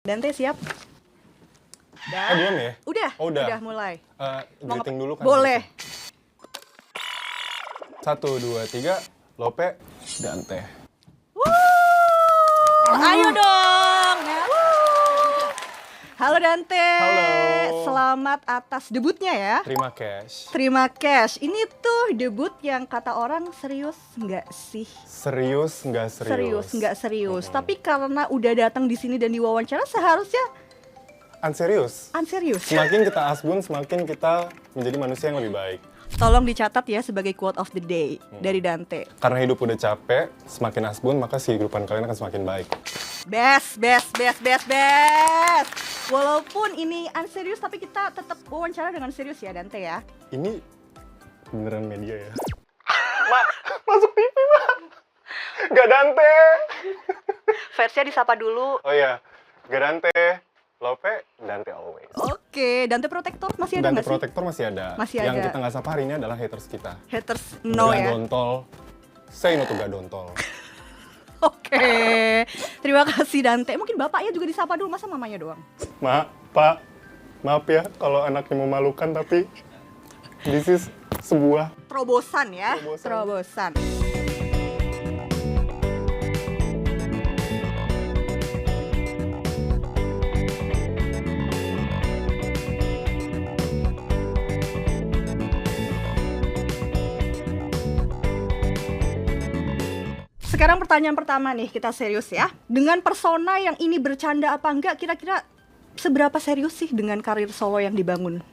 Dante siap? Udah. Belum ya? Udah. Oh, udah. Udah mulai. Greeting dulu kan? Boleh. 1, 2, 3, Lope, Dante. Ayo dong. Halo Dante. Halo. Selamat atas debutnya ya. Terima cash. Terima cash. Ini tuh debut yang kata orang serius nggak sih? Serius nggak serius? Serius nggak serius. Tapi karena udah datang di sini dan diwawancara seharusnya Unserius. unserius. Semakin kita asbun, semakin kita menjadi manusia yang lebih baik. Tolong dicatat ya sebagai quote of the day dari Dante. Karena hidup udah capek, semakin asbun, maka kehidupan kalian akan semakin baik. Best. Walaupun ini unserius tapi kita tetap wawancara dengan serius ya Dante ya. Ini beneran media ya? Masuk TV, Ma. Gak Dante. Versinya disapa dulu. Oh iya, gak Dante. Lope, Dante always. Oke, Dante Protector masih ada Dante nggak sih? Protector masih ada. Masih Yang ada. kita nggak sapa hari ini adalah haters kita. Haters no ya. Gadontol. Say no to Gadontol. Oke, terima kasih Dante. Mungkin bapaknya juga disapa dulu, masa mamanya doang? Pak, maaf ya kalau anaknya memalukan, tapi this is sebuah Terobosan ya, Terobosan. terobosan. Sekarang pertanyaan pertama nih, kita serius ya. Dengan persona yang ini bercanda apa enggak, kira-kira seberapa serius sih dengan karir solo yang dibangun?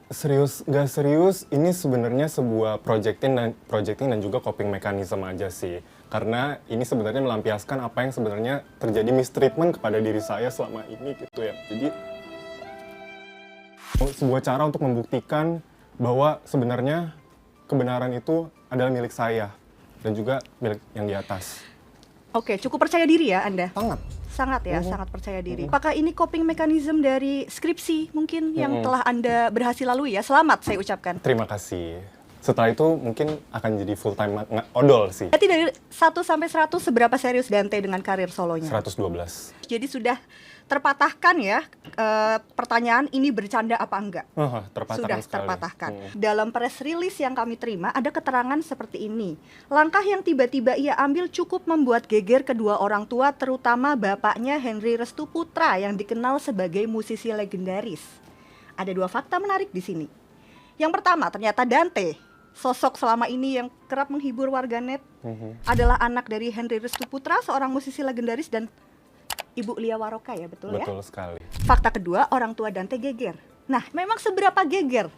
serius nggak serius. Ini sebenarnya sebuah projecting dan juga coping mechanism aja sih. Karena ini sebenarnya melampiaskan apa yang sebenarnya terjadi mistreatment kepada diri saya selama ini gitu ya. Jadi sebuah cara untuk membuktikan bahwa sebenarnya kebenaran itu adalah milik saya dan juga milik yang di atas. Oke, cukup percaya diri ya Anda? Sangat. Sangat ya, sangat percaya diri. Apakah ini coping mechanism dari skripsi mungkin yang telah Anda berhasil lalui ya? Selamat saya ucapkan. Terima kasih. Setelah itu mungkin akan jadi full time odol sih. Berarti dari 1 sampai 100 seberapa serius Dante dengan karir solonya? 112. Jadi sudah terpatahkan ya pertanyaan ini bercanda apa enggak? Terpatahkan Sudah sekali. terpatahkan. Dalam press release yang kami terima ada keterangan seperti ini. Langkah yang tiba-tiba ia ambil cukup membuat geger kedua orang tua, terutama bapaknya Henry Restu Putra yang dikenal sebagai musisi legendaris. Ada 2 fakta menarik di sini. Yang pertama, ternyata Dante, sosok selama ini yang kerap menghibur warganet, adalah anak dari Henry Restu Putra, seorang musisi legendaris, dan Ibu Lia Waroka ya, betul ya? Betul sekali. Fakta kedua, orang tua Dante geger. Nah, memang seberapa geger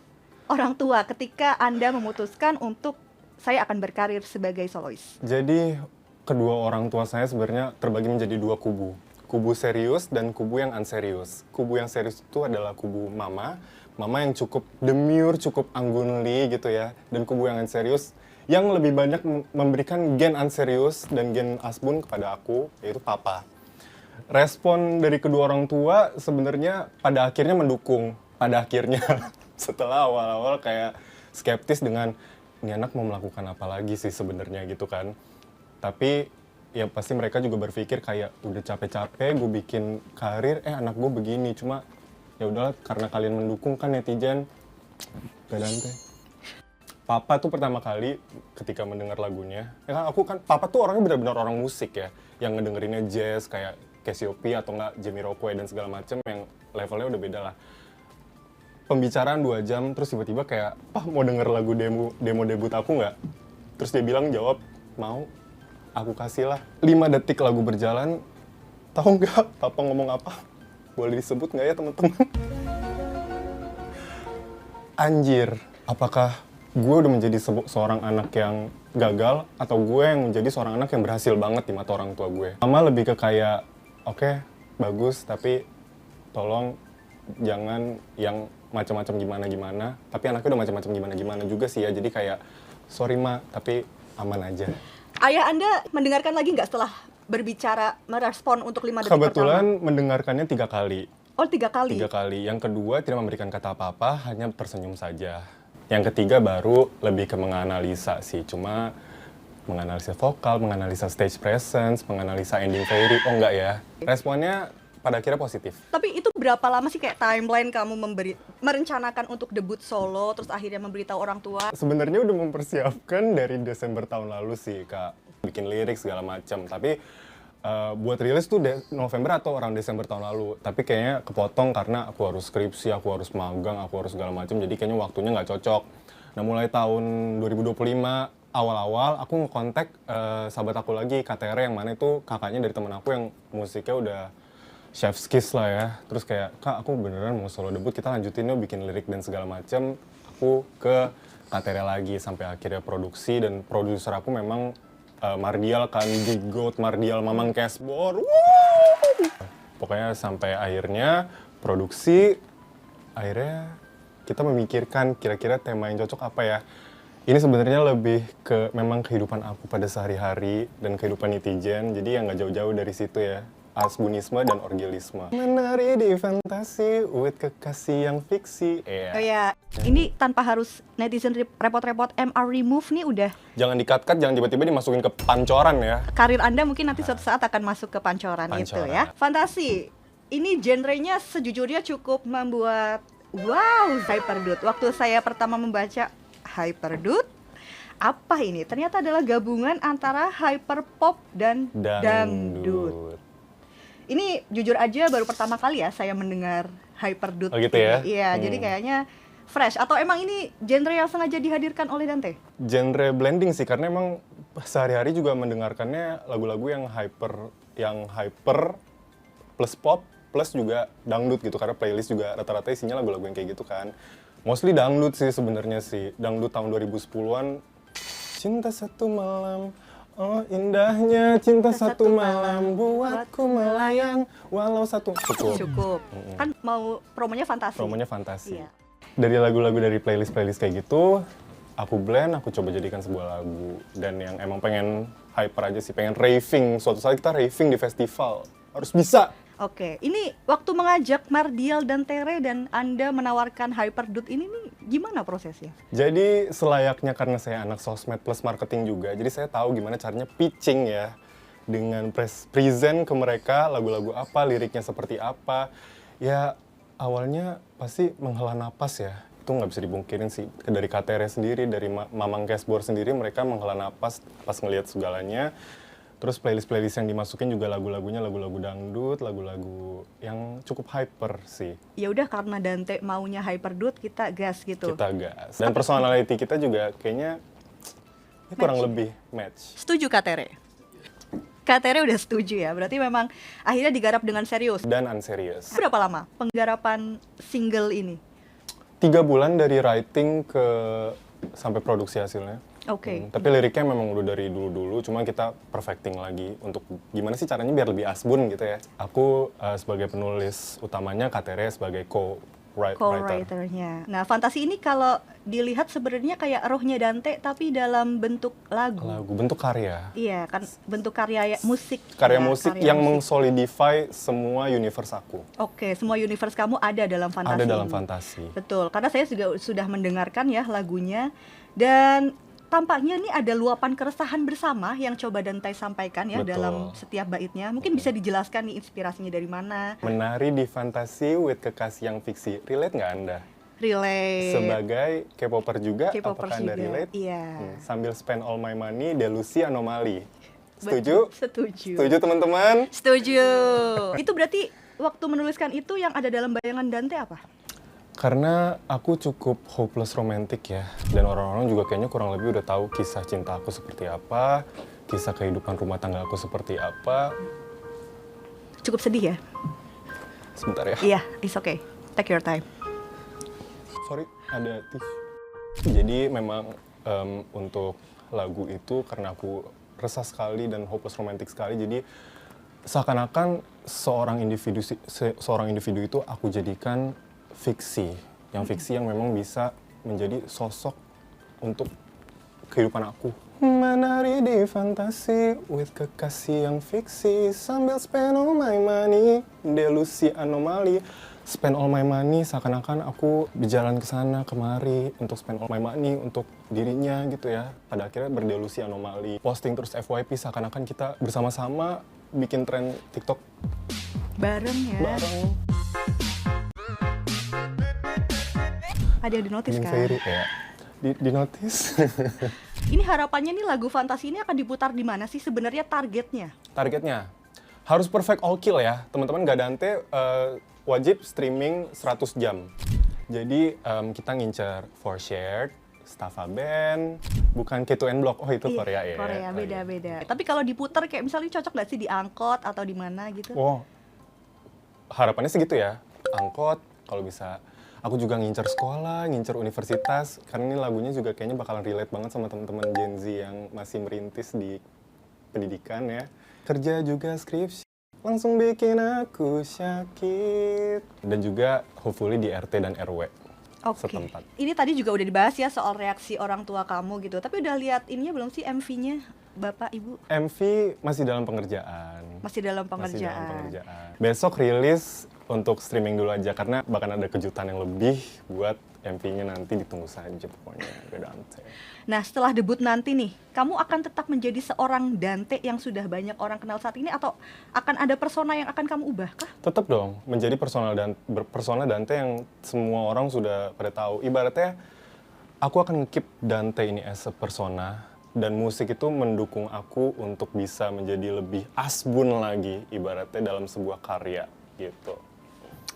orang tua ketika Anda memutuskan untuk saya akan berkarir sebagai solois? Jadi kedua orang tua saya sebenarnya terbagi menjadi 2 kubu. Kubu serius dan kubu yang unserius. Kubu yang serius itu adalah kubu mama yang cukup demure, cukup anggunli gitu ya. Dan kubu yang unserius yang lebih banyak memberikan gen unserius dan gen asbun kepada aku, yaitu papa. Respon dari kedua orang tua sebenarnya pada akhirnya mendukung. Pada akhirnya setelah awal-awal kayak skeptis dengan ini anak mau melakukan apa lagi sih sebenarnya gitu kan. Tapi ya pasti mereka juga berpikir kayak udah capek-capek gue bikin karir, anak gue begini. Cuma ya udahlah karena kalian mendukung kan netizen. Gak Dante. Papa tuh pertama kali ketika mendengar lagunya, ya kan Papa tuh orangnya benar-benar orang musik ya, yang ngedengerinnya jazz kayak Cassiopeia atau enggak Jamiroquai dan segala macam yang levelnya udah beda lah. Pembicaraan 2 jam terus tiba-tiba kayak, "Pah, mau denger lagu demo debut aku nggak?" Terus dia bilang jawab, "Mau, aku kasih lah." 5 detik lagu berjalan, tahu nggak Papa ngomong apa? Boleh disebut nggak ya teman-teman? Anjir, apakah gue udah menjadi seorang anak yang gagal atau gue yang menjadi seorang anak yang berhasil banget di mata orang tua gue? Mama lebih ke kayak, oke, bagus, tapi tolong jangan yang macam-macam gimana-gimana. Tapi anaknya udah macam-macam gimana-gimana juga sih ya. Jadi kayak, sorry Ma, tapi aman aja. Ayah Anda mendengarkan lagi nggak setelah berbicara, merespon untuk 5 detik Kebetulan pertama? mendengarkannya 3 kali. Oh, 3 kali? 3 kali. Yang kedua tidak memberikan kata apa-apa, hanya tersenyum saja. Yang ketiga baru lebih ke menganalisa sih. Cuma menganalisa vokal, menganalisa stage presence, menganalisa ending fairy. Oh enggak ya. Responnya pada akhirnya positif. Tapi itu berapa lama sih kayak timeline kamu merencanakan untuk debut solo, terus akhirnya memberitahu orang tua? Sebenarnya udah mempersiapkan dari Desember tahun lalu sih Kak, bikin lirik segala macam. Tapi buat rilis tuh November atau orang Desember tahun lalu. Tapi kayaknya kepotong karena aku harus skripsi, aku harus magang, aku harus segala macam. Jadi kayaknya waktunya nggak cocok. Nah mulai tahun 2025 awal-awal aku ngekontak sahabat aku lagi, KTR, yang mana itu kakaknya dari temen aku yang musiknya udah chef's kiss lah ya. Terus kayak, Kak aku beneran mau solo debut, kita lanjutin yuk bikin lirik dan segala macam. Aku ke KTR lagi sampai akhirnya produksi, dan produser aku memang Mardial kan, Big Goat, Mardial, Mamang Cashbor. Pokoknya sampai akhirnya produksi, akhirnya kita memikirkan kira-kira tema yang cocok apa ya. Ini sebenarnya lebih ke memang kehidupan aku pada sehari-hari dan kehidupan netizen, jadi yang nggak jauh-jauh dari situ ya. Asbunisme dan orgilisme. Menari di fantasi with kekasih yang fiksi. Oh ya, ini tanpa harus netizen repot-repot MR remove nih udah. Jangan di-cut-cut, jangan tiba-tiba dimasukin ke pancoran ya. Karir Anda mungkin nanti suatu saat akan masuk ke pancoran itu ya. Fantasi, ini genrenya sejujurnya cukup membuat wow, hyperdude. Waktu saya pertama membaca hyperdude, apa ini? Ternyata adalah gabungan antara hyperpop dan dangdut. Ini jujur aja baru pertama kali ya saya mendengar hyperdude. Oh gitu ya? Iya, jadi kayaknya fresh. Atau emang ini genre yang sengaja dihadirkan oleh Dante? Genre blending sih, karena emang sehari-hari juga mendengarkannya lagu-lagu yang hyper plus pop plus juga dangdut gitu, karena playlist juga rata-rata isinya lagu-lagu yang kayak gitu kan. Mostly dangdut sih sebenarnya sih. Dangdut tahun 2010-an. Cinta satu malam, oh indahnya cinta satu malam, buatku melayang walau satu. Cukup. Kan mau promonya fantasi. Promonya fantasi. Iya. Dari lagu-lagu dari playlist kayak gitu, aku blend, aku coba jadikan sebuah lagu. Dan yang emang pengen hyper aja sih, pengen raving. Suatu saat kita raving di festival, harus bisa. Oke, ini waktu mengajak Mardial dan Tere dan Anda menawarkan hyperdude ini nih gimana prosesnya? Jadi selayaknya karena saya anak sosmed plus marketing juga, jadi saya tahu gimana caranya pitching ya. Dengan present ke mereka lagu-lagu apa, liriknya seperti apa. Ya awalnya pasti menghela napas ya. Itu nggak bisa dibungkirin sih. Dari KTR sendiri, dari Mamang Cashbor sendiri, mereka menghela napas pas ngelihat segalanya. Terus playlist yang dimasukin juga lagu-lagunya lagu-lagu dangdut, lagu-lagu yang cukup hyper sih. Ya udah, karena Dante maunya hyperdude, kita gas gitu. Kita gas. Dan personality kita juga kayaknya ini kurang lebih match. Setuju Kak Tere? Kak Tere udah setuju ya, berarti memang akhirnya digarap dengan serius. Dan unserious. Berapa lama penggarapan single ini? 3 bulan dari writing sampai produksi hasilnya. Oke. Tapi liriknya memang udah dari dulu-dulu, cuma kita perfecting lagi untuk gimana sih caranya biar lebih asbun gitu ya. Aku sebagai penulis utamanya, KTR sebagai co-writernya. Nah, fantasi ini kalau dilihat sebenarnya kayak rohnya Dante tapi dalam bentuk lagu. Bentuk karya. Iya, kan bentuk karya musik. Karya musik yang mengsolidify semua universe aku. Oke, semua universe kamu ada dalam fantasi. Ada dalam fantasi. Betul, karena saya juga sudah mendengarkan ya lagunya, dan tampaknya ini ada luapan keresahan bersama yang coba Dante sampaikan ya. Betul. Dalam setiap baitnya. Mungkin bisa dijelaskan nih inspirasinya dari mana? Menari di fantasi with kekasih yang fiksi. Relate nggak Anda? Relate. Sebagai K-popper juga, K-popers apakah Anda juga relate? Iya. Sambil spend all my money, delusi anomali. Setuju? Setuju. Setuju teman-teman? Setuju. Itu berarti waktu menuliskan itu yang ada dalam bayangan Dante apa? Karena aku cukup hopeless romantic ya, dan orang-orang juga kayaknya kurang lebih udah tahu kisah cinta aku seperti apa, kisah kehidupan rumah tangga aku seperti apa. Cukup sedih ya? Sebentar ya. Iya, it's okay. Take your time. Sorry, ada tisu. Jadi memang untuk lagu itu karena aku resah sekali dan hopeless romantic sekali, jadi seakan-akan seorang individu itu aku jadikan fiksi yang memang bisa menjadi sosok untuk kehidupan aku. Menari di fantasi with kekasih yang fiksi, sambil spend all my money, delusi anomali. Spend all my money seakan-akan aku berjalan ke sana kemari untuk spend all my money untuk dirinya gitu ya. Pada akhirnya berdelusi anomali. Posting terus FYP seakan-akan kita bersama-sama bikin tren TikTok Bareng ya. bareng. Ada yang di-notice Min kan? Fairy ya. Di notice. Ini harapannya nih lagu Fantasi ini akan diputar di mana sih sebenarnya targetnya? Targetnya harus perfect all kill ya. Teman-teman Gadante wajib streaming 100 jam. Jadi kita ngincer For Shared, Staffa Band, bukan K2N Block. Oh itu Iya, Korea ya. Korea, Oh, iya. beda-beda. Tapi kalau diputar kayak misalnya cocok nggak sih di angkot atau di mana gitu? Oh, harapannya segitu ya. Angkot, kalau bisa. Aku juga ngincer sekolah, ngincer universitas. Karena ini lagunya juga kayaknya bakalan relate banget sama teman-teman Gen Z yang masih merintis di pendidikan ya. Kerja juga skripsi, langsung bikin aku sakit. Dan juga hopefully di RT dan RW setempat. Ini tadi juga udah dibahas ya soal reaksi orang tua kamu gitu. Tapi udah lihat ininya belum sih MV-nya, Bapak, Ibu? MV masih dalam pengerjaan. Masih dalam Masih dalam pengerjaan. pengerjaan. Besok rilis untuk streaming dulu aja karena bahkan ada kejutan yang lebih buat MV-nya, nanti ditunggu saja pokoknya. Gadante. Nah, setelah debut nanti nih, kamu akan tetap menjadi seorang Dante yang sudah banyak orang kenal saat ini atau akan ada persona yang akan kamu ubah kah? Tetap dong menjadi persona Dante yang semua orang sudah pada tahu. Ibaratnya aku akan keep Dante ini as a persona, dan musik itu mendukung aku untuk bisa menjadi lebih asbun lagi ibaratnya dalam sebuah karya gitu.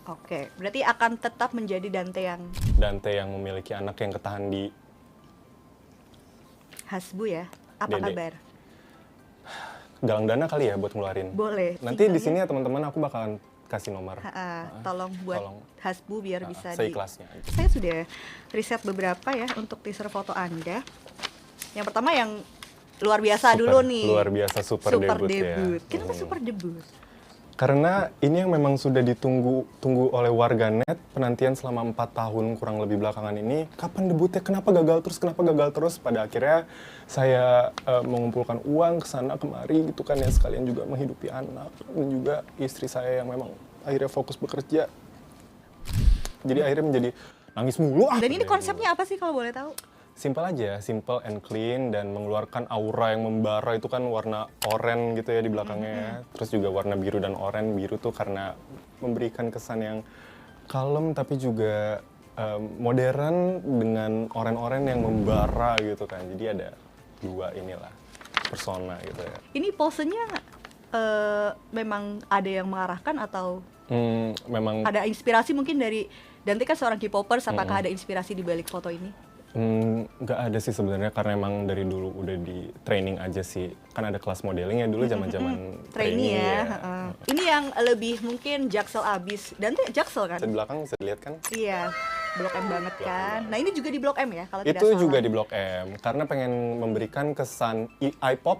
Oke, berarti akan tetap menjadi Dante Dante yang memiliki anak yang ketahan di Hasbu ya. Apa Dede. kabar? galang dana kali ya buat ngeluarin. Boleh. Nanti di tinggalnya- sini ya teman-teman aku bakalan kasih nomor. Tolong buat tolong. Hasbu biar bisa Seikhlasnya aja. Saya sudah riset beberapa ya untuk teaser foto Anda. Yang pertama yang luar biasa Super, dulu nih. luar biasa, super debut ya. Kenapa super debut? Karena ini yang memang sudah ditunggu oleh warganet, penantian selama 4 tahun kurang lebih belakangan ini. Kapan debutnya? Kenapa gagal terus? Pada akhirnya saya mengumpulkan uang ke sana kemari gitu kan ya, sekalian juga menghidupi anak dan juga istri saya yang memang akhirnya fokus bekerja. Jadi akhirnya menjadi nangis mulu. Dan ini konsepnya apa sih kalau boleh tahu? Simple aja, simple and clean, dan mengeluarkan aura yang membara. Itu kan warna oranye gitu ya di belakangnya. Terus juga warna biru dan oranye. Biru tuh karena memberikan kesan yang kalem tapi juga modern dengan oranye-oranye yang membara gitu kan. Jadi ada dua inilah persona gitu ya. Ini posenya memang ada yang mengarahkan atau Memang ada inspirasi mungkin dari Dante kan seorang K-popers, apakah ada inspirasi di balik foto ini? nggak ada sih sebenarnya, karena emang dari dulu udah di training aja sih. Kan ada kelas modeling ya dulu zaman-zaman Trainee ya. Ini yang lebih mungkin Jaksel abis. Dante Jaksel kan? Di belakang bisa dilihat kan? Iya, Blok M banget kan. Nah ini juga di Blok M ya kalau tidak Itu salah. juga di Blok M, karena pengen memberikan kesan I-pop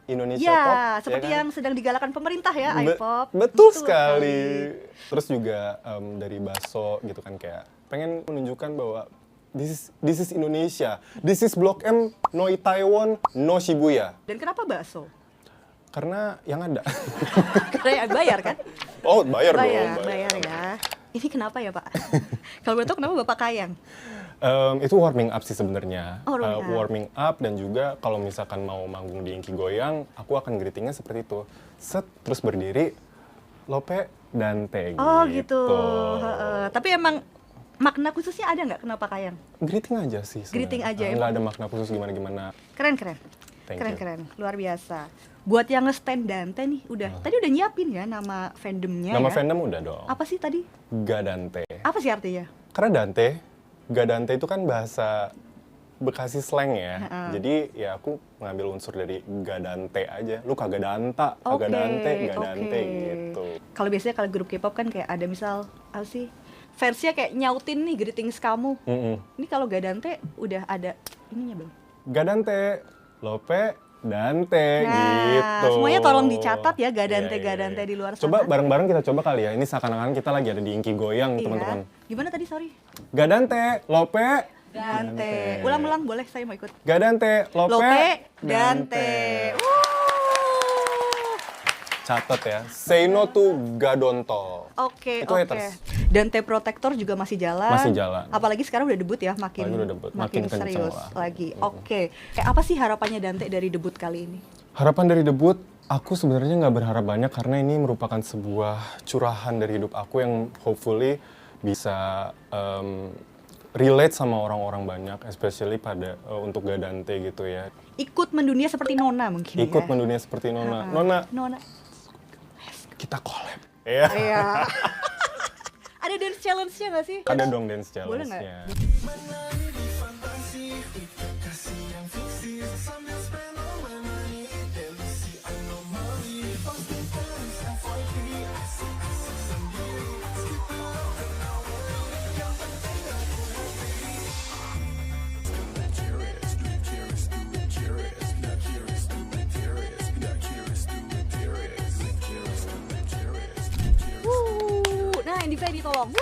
Indonesia Ya, pop. seperti ya kan? yang sedang digalakan pemerintah ya, Be- iPop. Betul sekali. Terus juga dari Baso gitu kan, kayak pengen menunjukkan bahwa this is Indonesia, this is Blok M, no Itaewon, no Shibuya. Dan kenapa bakso? Karena yang ada. Karena bayar kan? Oh, bayar dong. Bayar ya. Ini kenapa ya Pak? Kalau boleh tahu kenapa Bapak Kayang? Itu warming up sih sebenarnya. Oh, warming up. Warming up, dan juga kalau misalkan mau manggung di Inki Goyang, aku akan greetingnya seperti itu. Set, terus berdiri, Lope, Dante Oh gitu. Tapi emang makna khususnya ada nggak kenapa Kayang? Greeting aja sih sebenarnya. Greeting aja, Nggak ada makna khusus gimana-gimana. Keren. Thank you. Keren, luar biasa. Buat yang nge-stand Dante nih, tadi udah nyiapin ya nama fandomnya Nama ya? fandom udah dong. Apa sih tadi? Gadante. Apa sih artinya? Karena Gadante itu kan bahasa Bekasi slang ya. Jadi ya aku ngambil unsur dari Gadante aja. Lu kagak danta, kagak Dante, Gadante gitu. Kalau biasanya kalau grup K-pop kan kayak ada misal, apa sih? Versinya kayak nyautin nih greetings kamu. Ini kalau Gadante udah ada ininya belum? Gadante, Lope, Dante Nah, gitu. semuanya tolong dicatat ya, Gadante Iya, iya. di luar sana. Coba bareng-bareng kita coba kali ya. Ini seakan-akan kita lagi ada di Inki Goyang, Iya. teman-teman. Gimana tadi, sorry? Gadante, Lope, Dante. Ulang-ulang boleh, saya mau ikut. Gadante, Lope, Dante. Catat ya. Say no to Gadonto. Oke. Itu haters. Dante Protector juga masih jalan. Masih jalan. Apalagi sekarang udah debut ya, makin Apalagi udah debut, makin kenceng serius lah. lagi. Oke. Kayak apa sih harapannya Dante dari debut kali ini? Harapan dari debut, Aku sebenarnya nggak berharap banyak karena ini merupakan sebuah curahan dari hidup aku yang hopefully bisa relate sama orang-orang banyak, especially pada untuk Gadante gitu ya. Ikut mendunia seperti Nona mungkin Ikut ya. mendunia seperti Nona. Ah, Nona, Nona. kita collab. Iya. Iya. Ada dance challenge-nya nggak sih? Ada dong dance Boleh nggak? challenge-nya. Nah, Andy Fedi tolong.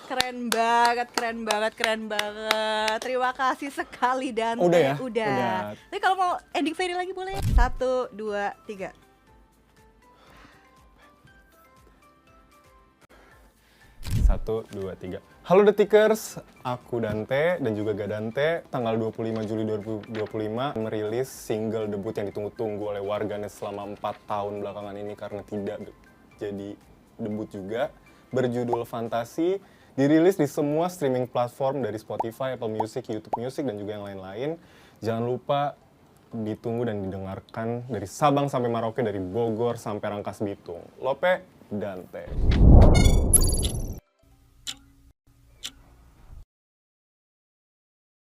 Keren banget, keren banget, keren banget. Terima kasih sekali Dante. Udah ya? Udah. Udah. Tapi kalau mau ending Fedi lagi boleh ya? 1, 2, 3. Satu, dua, tiga. Halo Detikers, aku Dante dan juga Gadante tanggal 25 Juli 2025 merilis single debut yang ditunggu-tunggu oleh warganet selama 4 tahun belakangan ini karena tidak jadi debut juga. Berjudul Fantasi, dirilis di semua streaming platform dari Spotify, Apple Music, YouTube Music, dan juga yang lain-lain. Jangan lupa ditunggu dan didengarkan dari Sabang sampai Merauke, dari Bogor sampai Rangkas Bitung. Lope Dante.